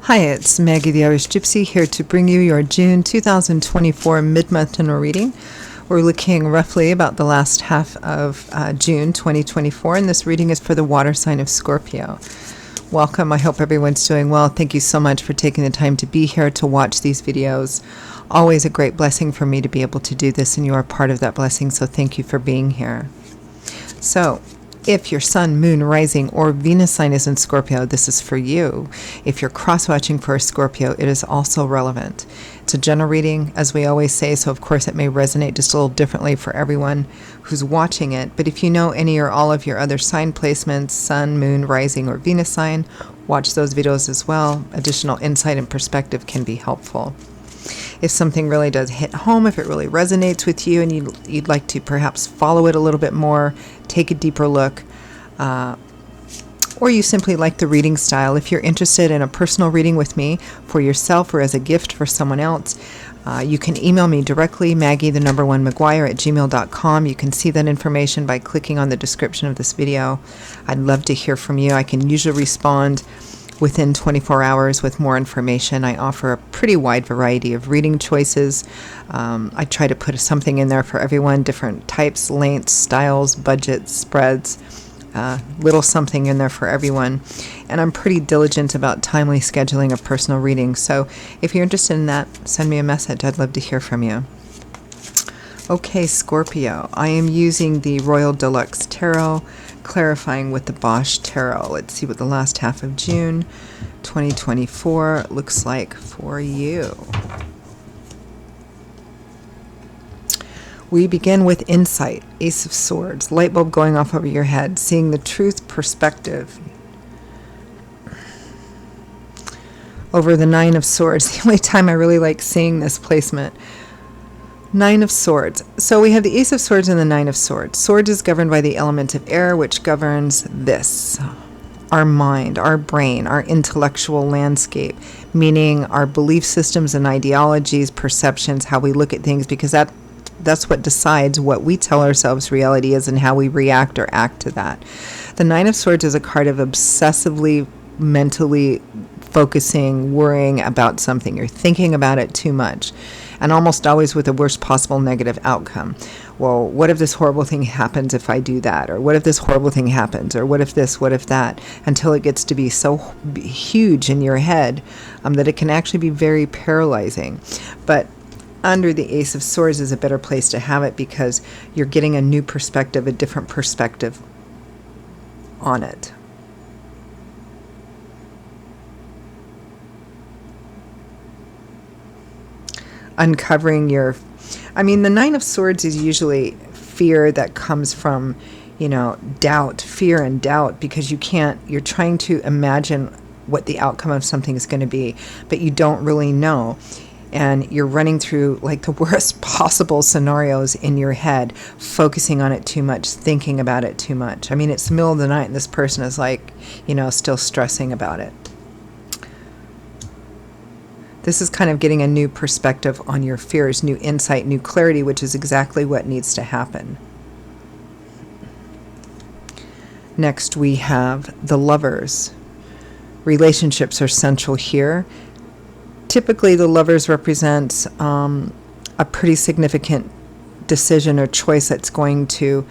Hi, it's Maggie the Irish Gypsy here to bring you your June 2024 mid-month general reading. We're looking roughly about the last half of June 2024, and this reading is for the water sign of Scorpio. Welcome. I hope everyone's doing well. Thank you so much for taking the time to be here to watch these videos. Always a great blessing for me to be able to do this, and you are part of that blessing, so thank you for being here. So, if your sun, moon, rising, or Venus sign is in Scorpio, this is for you. If you're cross-watching for a Scorpio, it is also relevant. It's a general reading, as we always say, so of course it may resonate just a little differently for everyone who's watching it. But if you know any or all of your other sign placements, sun, moon, rising, or Venus sign, watch those videos as well. Additional insight and perspective can be helpful. If something really does hit home, if it really resonates with you and you'd like to perhaps follow it a little bit more, take a deeper look, or you simply like the reading style, if you're interested in a personal reading with me for yourself or as a gift for someone else, you can email me directly, Maggie1McGuire@gmail.com. You can see that information by clicking on the description of this video. I'd love to hear from you. I can usually respond within 24 hours with more information. I offer a pretty wide variety of reading choices. I try to put something in there for everyone, different types, lengths, styles, budgets, spreads, little something in there for everyone. And I'm pretty diligent about timely scheduling of personal readings. So if you're interested in that, send me a message. I'd love to hear from you. Okay, Scorpio. I am using the Royal Deluxe Tarot, clarifying with the Bosch Tarot. Let's see what the last half of June 2024 looks like for you. We begin with insight, Ace of Swords, light bulb going off over your head, seeing the truth, perspective. Over the Nine of Swords, the only time I really like seeing this placement. Nine of Swords. So we have the Ace of Swords and the Nine of Swords. Swords is governed by the element of air, which governs this. Our mind, our brain, our intellectual landscape, meaning our belief systems and ideologies, perceptions, how we look at things, because that's what decides what we tell ourselves reality is and how we react or act to that. The Nine of Swords is a card of obsessively, mentally focusing, worrying about something. You're thinking about it too much, and almost always with the worst possible negative outcome. Well, what if this horrible thing happens if I do that? Or what if this horrible thing happens? Or what if this, what if that? Until it gets to be so huge in your head that it can actually be very paralyzing. But under the Ace of Swords is a better place to have it, because you're getting a new perspective, a different perspective on it. Uncovering the Nine of Swords is usually fear that comes from, doubt, fear and doubt, because you're trying to imagine what the outcome of something is going to be, but you don't really know. And you're running through like the worst possible scenarios in your head, focusing on it too much, thinking about it too much. It's the middle of the night and this person is still stressing about it. This is kind of getting a new perspective on your fears, new insight, new clarity, which is exactly what needs to happen. Next, we have the Lovers. Relationships are central here. Typically, the Lovers represents a pretty significant decision or choice that's going to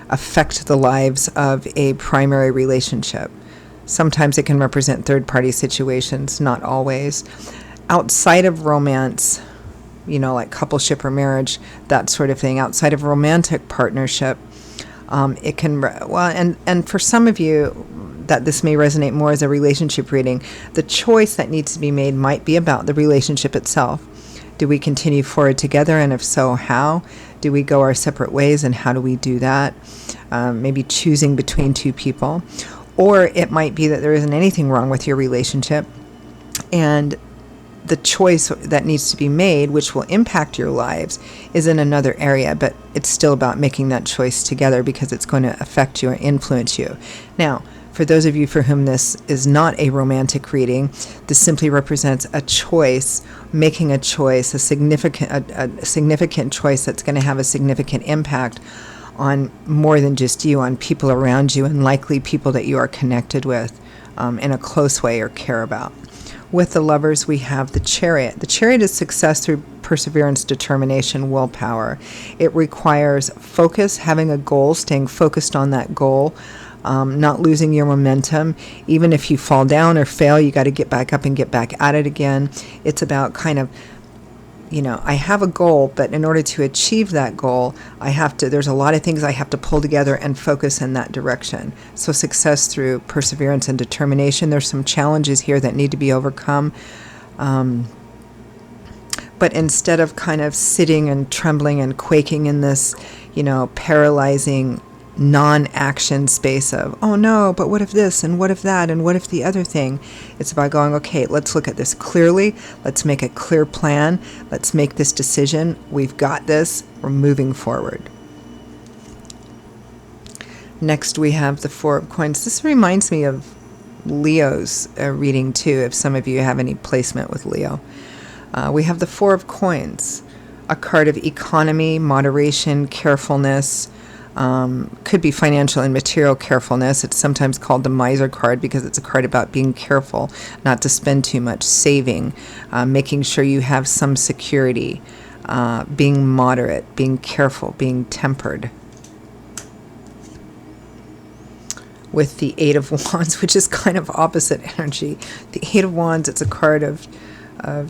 affect the lives of a primary relationship. Sometimes it can represent third-party situations, not always. Outside of romance, like coupleship or marriage, that sort of thing, outside of romantic partnership, it can, and for some of you, that this may resonate more as a relationship reading, the choice that needs to be made might be about the relationship itself. Do we continue forward together, and if so, how? Do we go our separate ways, and how do we do that? Maybe choosing between two people. Or it might be that there isn't anything wrong with your relationship, and the choice that needs to be made, which will impact your lives, is in another area, but it's still about making that choice together, because it's going to affect you or influence you. Now, for those of you for whom this is not a romantic reading, this simply represents a choice, making a choice, a significant choice that's going to have a significant impact on more than just you, on people around you, and likely people that you are connected with in a close way or care about. With the Lovers, we have the Chariot. The Chariot is success through perseverance, determination, willpower. It requires focus, having a goal, staying focused on that goal, not losing your momentum. Even if you fall down or fail, you got to get back up and get back at it again. It's about kind of, I have a goal, but in order to achieve that goal, there's a lot of things I have to pull together and focus in that direction. So success through perseverance and determination. There's some challenges here that need to be overcome. But instead of kind of sitting and trembling and quaking in this, paralyzing non-action space of, oh no, but what if this and what if that and what if the other thing, it's about going, okay, let's look at this clearly, let's make a clear plan, let's make this decision, we've got this, we're moving forward. Next we have the Four of Coins. This reminds me of Leo's reading too, if some of you have any placement with Leo. We have the Four of Coins, a card of economy, moderation, carefulness. Could be financial and material carefulness. It's sometimes called the miser card because it's a card about being careful, not to spend too much, saving, making sure you have some security, being moderate, being careful, being tempered. With the Eight of Wands, which is kind of opposite energy. The Eight of Wands, it's a card of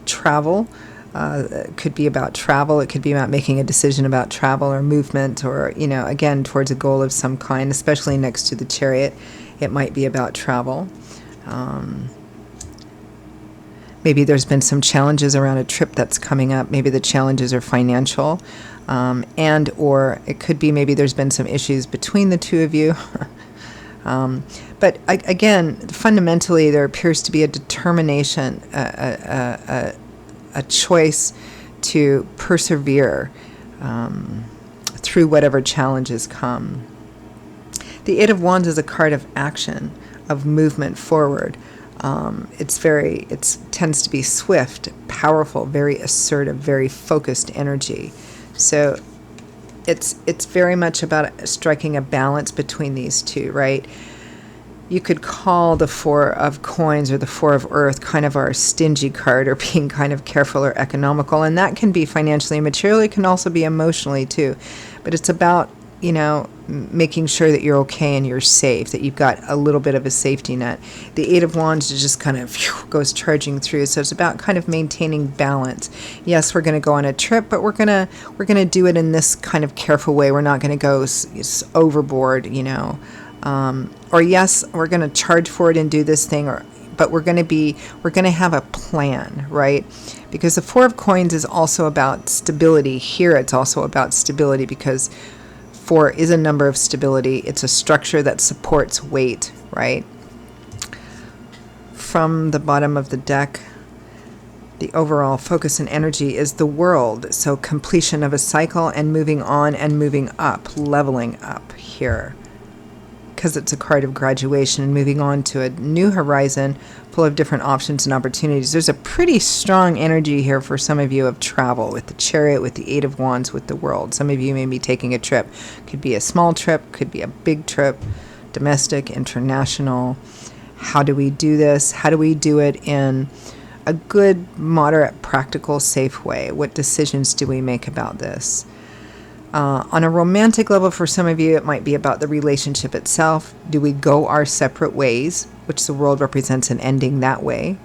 travel. It could be about travel. It could be about making a decision about travel or movement or, again, towards a goal of some kind, especially next to the Chariot. It might be about travel. Maybe there's been some challenges around a trip that's coming up. Maybe the challenges are financial. And or it could be maybe there's been some issues between the two of you. But again, fundamentally, there appears to be a determination, a choice to persevere through whatever challenges come. The Eight of Wands is a card of action, of movement forward. It tends to be swift, powerful, very assertive, very focused energy. So it's very much about striking a balance between these two, right? You could call the Four of Coins or the Four of Earth kind of our stingy card, or being kind of careful or economical, and that can be financially and materially. It can also be emotionally too, but it's about making sure that you're okay and you're safe, that you've got a little bit of a safety net. The Eight of Wands just kind of goes charging through, so it's about kind of maintaining balance. Yes, we're going to go on a trip, but we're gonna do it in this kind of careful way. We're not going to go overboard, or yes, we're going to charge for it and do this thing, but we're going to have a plan, right? Because the Four of Coins is also about stability. Here it's also about stability because 4 is a number of stability. It's a structure that supports weight, right? From the bottom of the deck, the overall focus and energy is the World. So completion of a cycle and moving on and moving up, leveling up here. Because it's a card of graduation and moving on to a new horizon full of different options and opportunities. There's a pretty strong energy here for some of you of travel with the Chariot, with the Eight of Wands, with the World. Some of you may be taking a trip. Could be a small trip, could be a big trip, domestic, international. How do we do this? How do we do it in a good, moderate, practical, safe way? What decisions do we make about this? On a romantic level, for some of you, it might be about the relationship itself. Do we go our separate ways, which the World represents an ending that way?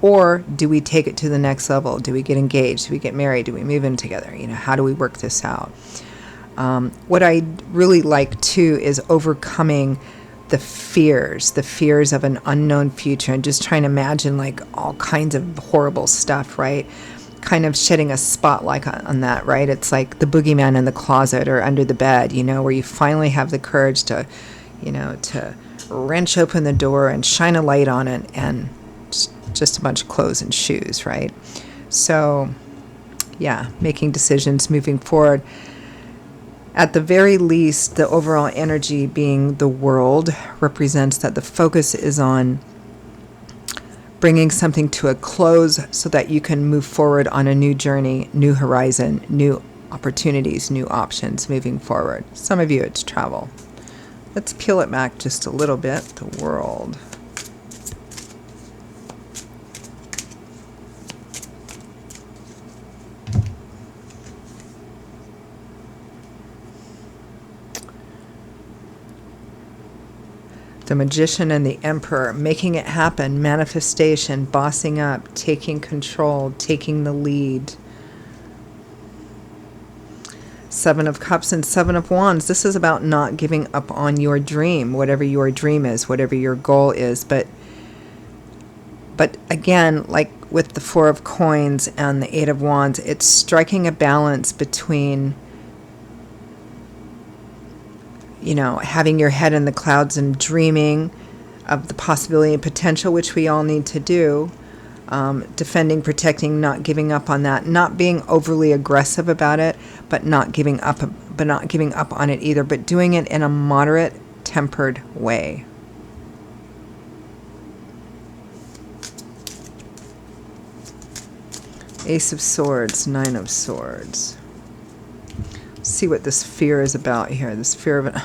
Or do we take it to the next level? Do we get engaged? Do we get married? Do we move in together? How do we work this out? What I really like, too, is overcoming the fears of an unknown future, and just trying to imagine all kinds of horrible stuff, right? Kind of shedding a spotlight on that, right? It's like the boogeyman in the closet or under the bed, where you finally have the courage to, to wrench open the door and shine a light on it, and just a bunch of clothes and shoes, right? So, yeah, making decisions, moving forward. At the very least, the overall energy being the World represents that the focus is on bringing something to a close so that you can move forward on a new journey, new horizon, new opportunities, new options moving forward. Some of you, it's travel. Let's peel it back just a little bit. The World. The Magician and the Emperor, making it happen, manifestation, bossing up, taking control, taking the lead. Seven of Cups and Seven of Wands. This is about not giving up on your dream, whatever your dream is, whatever your goal is. But again, like with the Four of Coins and the Eight of Wands, it's striking a balance between, having your head in the clouds and dreaming of the possibility and potential, which we all need to do. Defending, protecting, not giving up on that, not being overly aggressive about it, but not giving up on it either, but doing it in a moderate, tempered way. Ace of Swords, Nine of Swords. See what this fear is about here. This fear of it.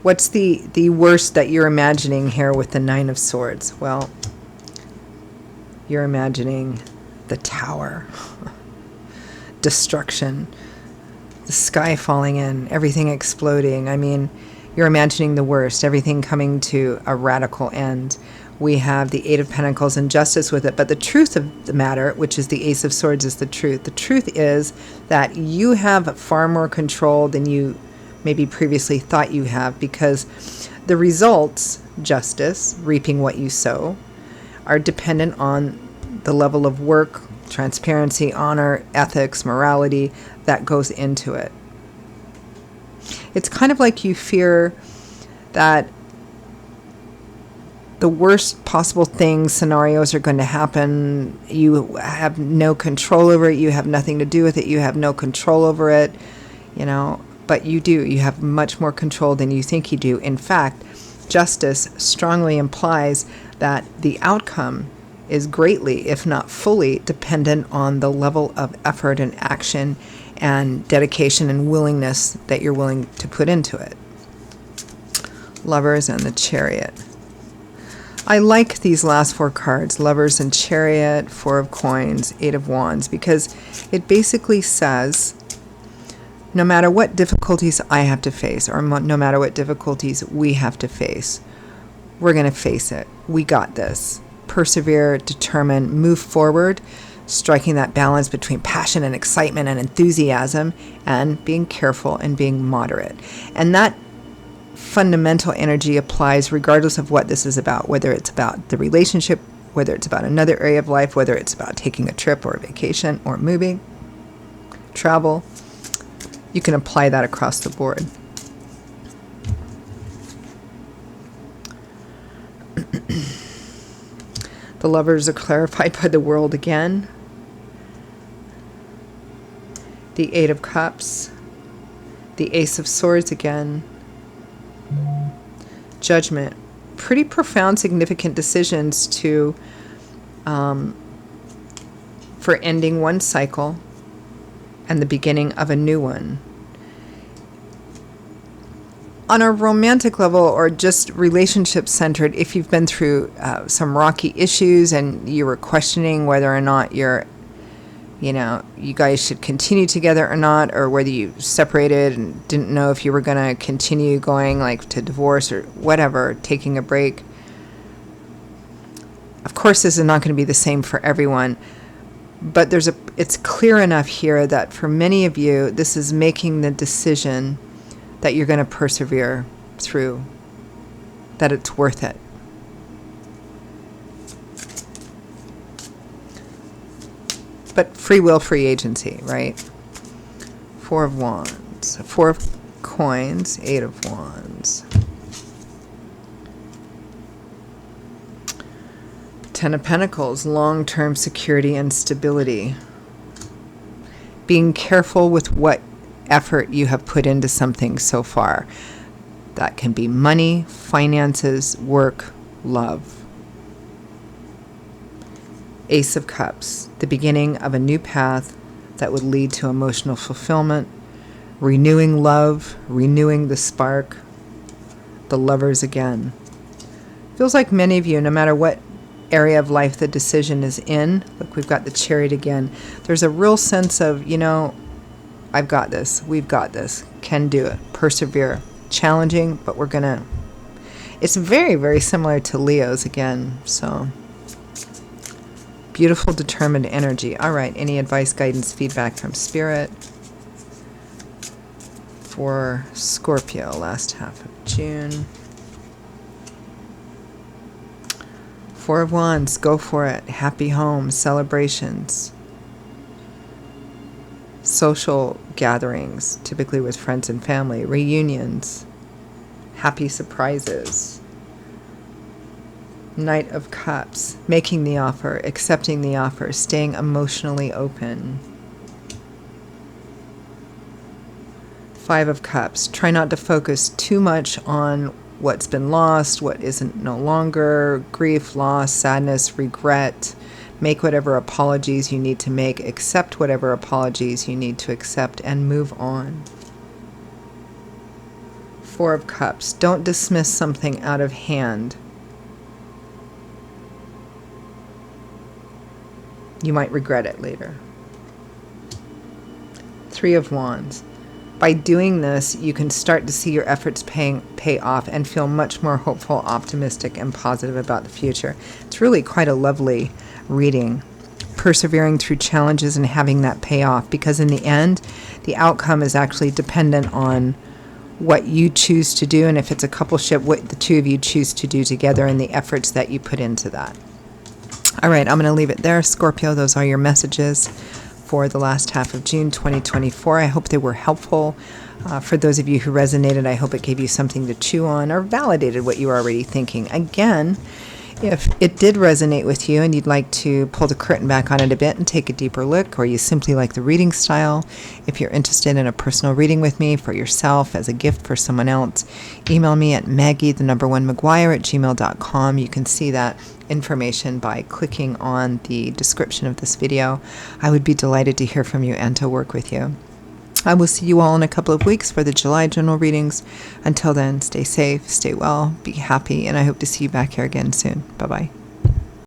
What's the worst that you're imagining here with the Nine of Swords? Well, you're imagining the Tower, destruction, the sky falling in, everything exploding. I mean, you're imagining the worst, everything coming to a radical end. We have the Eight of Pentacles and Justice with it, but the truth of the matter, which is the Ace of Swords, is the truth. The truth is that you have far more control than you maybe previously thought you have, because the results, justice, reaping what you sow, are dependent on the level of work, transparency, honor, ethics, morality that goes into it. It's kind of like you fear that the worst possible things, scenarios are going to happen. You have no control over it. You have nothing to do with it. You have no control over it, but you do. You have much more control than you think you do. In fact, justice strongly implies that the outcome is greatly, if not fully, dependent on the level of effort and action and dedication and willingness that you're willing to put into it. Lovers and the Chariot. I like these last four cards, Lovers and Chariot, Four of Coins, Eight of Wands, because it basically says, no matter what difficulties I have to face, or no matter what difficulties we have to face, we're going to face it. We got this. Persevere, determine, move forward, striking that balance between passion and excitement and enthusiasm, and being careful and being moderate. And that fundamental energy applies regardless of what this is about, whether it's about the relationship, whether it's about another area of life, whether it's about taking a trip or a vacation or moving, travel. You can apply that across the board. The Lovers are clarified by the World again. The Eight of Cups. The Ace of Swords again. Judgment. Pretty profound, significant decisions for ending one cycle and the beginning of a new one. On a romantic level or just relationship centered, if you've been through some rocky issues and you were questioning whether or not you guys should continue together or not, or whether you separated and didn't know if you were going to continue going like to divorce or whatever, taking a break. Of course, this is not going to be the same for everyone, but it's clear enough here that for many of you, this is making the decision that you're going to persevere through, that it's worth it. But free will, free agency, right? Four of Wands, Four of Coins, Eight of Wands. Ten of Pentacles, long-term security and stability. Being careful with what effort you have put into something so far. That can be money, finances, work, love. Ace of Cups, the beginning of a new path, that would lead to emotional fulfillment, renewing love, renewing the spark, the Lovers again. Feels like many of you, no matter what area of life the decision is in, look, we've got the Chariot again. There's a real sense of, I've got this, we've got this, can do it, persevere. Challenging, but we're gonna, it's very, very similar to Leo's again, so beautiful, determined energy. All right, any advice, guidance, feedback from Spirit for Scorpio last half of June? Four of Wands, go for it. Happy home, celebrations, social gatherings, typically with friends and family, reunions, happy surprises. Knight of Cups, making the offer, accepting the offer, staying emotionally open. Five of Cups, try not to focus too much on what's been lost, what isn't no longer, grief, loss, sadness, regret. Make whatever apologies you need to make, accept whatever apologies you need to accept, and move on. Four of Cups, don't dismiss something out of hand. You might regret it later. Three of Wands. By doing this, you can start to see your efforts pay off and feel much more hopeful, optimistic, and positive about the future. It's really quite a lovely reading. Persevering through challenges and having that pay off, because in the end, the outcome is actually dependent on what you choose to do, and if it's a coupleship, what the two of you choose to do together and the efforts that you put into that. All right, I'm going to leave it there, Scorpio. Those are your messages for the last half of June 2024. I hope they were helpful. For those of you who resonated, I hope it gave you something to chew on or validated what you were already thinking. Again, if it did resonate with you and you'd like to pull the curtain back on it a bit and take a deeper look, or you simply like the reading style, if you're interested in a personal reading with me for yourself as a gift for someone else, email me at Maggie1McGuire@gmail.com. You can see that information by clicking on the description of this video. I would be delighted to hear from you and to work with you. I will see you all in a couple of weeks for the July general readings. Until then, stay safe, stay well, be happy, and I hope to see you back here again soon. Bye-bye.